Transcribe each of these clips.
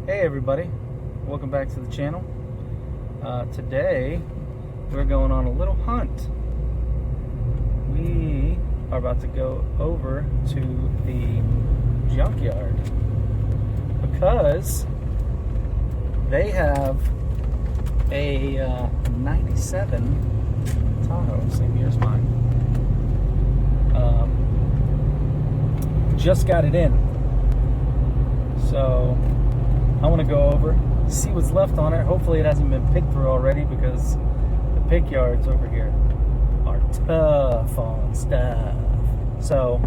Hey everybody, welcome back to the channel. Today we're going on a little hunt. We are about to go over to the junkyard because they have a 97 Tahoe, same year as mine. Just got it in, so I want to go over, see what's left on it. Hopefully it hasn't been picked through already, because the pick yards over here are tough on stuff. So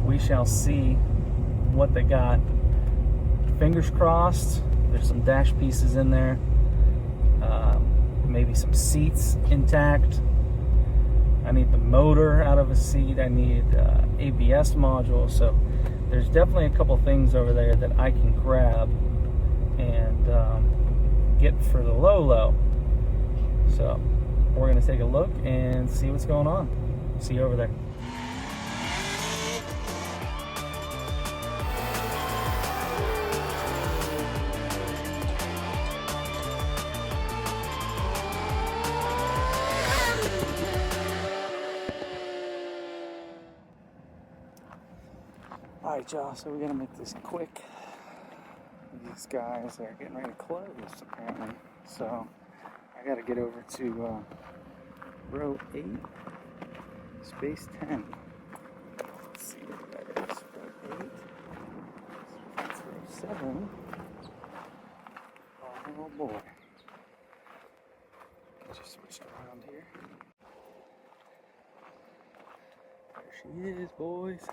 we shall see what they got. Fingers crossed there's some dash pieces in there, maybe some seats intact. I need the motor out of a seat. I need ABS module. So there's definitely a couple things over there that I can grab and get for the low. So we're gonna take a look and see what's going on. See you over there. All right, y'all, so we gotta make this quick. These guys are getting ready to close, apparently. So I gotta get over to row 8, space 10. Let's see what that is. Row 8. That's row 7. Oh boy. Just switch around here. There she is, boys.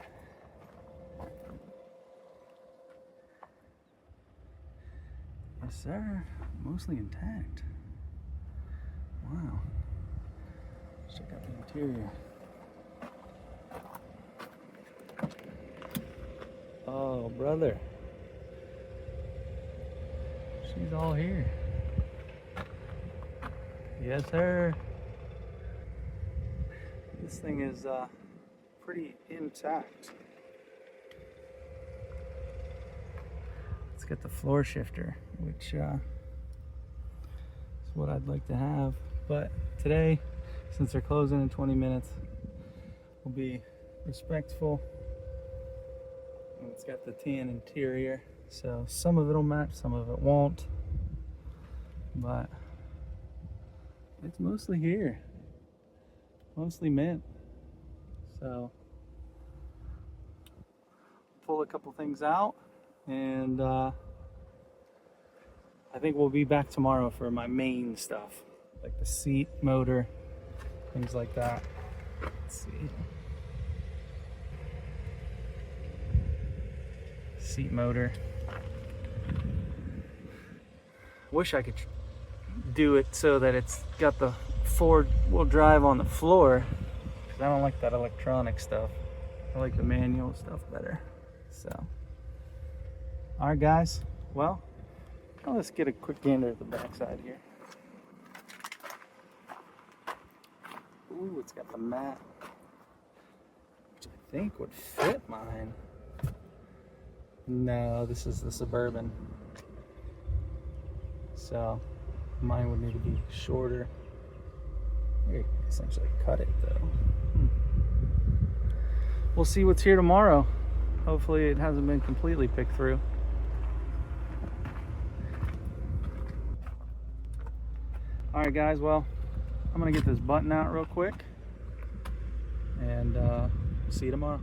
Yes, sir. Mostly intact. Wow. Let's check out the interior. Oh, brother. She's all here. Yes, sir. This thing is pretty intact. Let's get the floor shifter, which is what I'd like to have. But today, since they're closing in 20 minutes, we'll be respectful. And it's got the tan interior, so some of it'll match, some of it won't. But it's mostly here, mostly mint. So pull a couple things out, and I think we'll be back tomorrow for my main stuff, like the seat, motor, things like that. Let's see. Seat motor. Wish I could do it so that it's got the four-wheel drive on the floor, because I don't like that electronic stuff. I like the manual stuff better. So, all right, guys. Well, let's get a quick gander at the backside here. Ooh, it's got the mat, which I think would fit mine. No, this is the Suburban. So mine would need to be shorter. You can essentially cut it though. We'll see what's here tomorrow. Hopefully it hasn't been completely picked through. Alright guys, well, I'm gonna get this button out real quick, and see you tomorrow.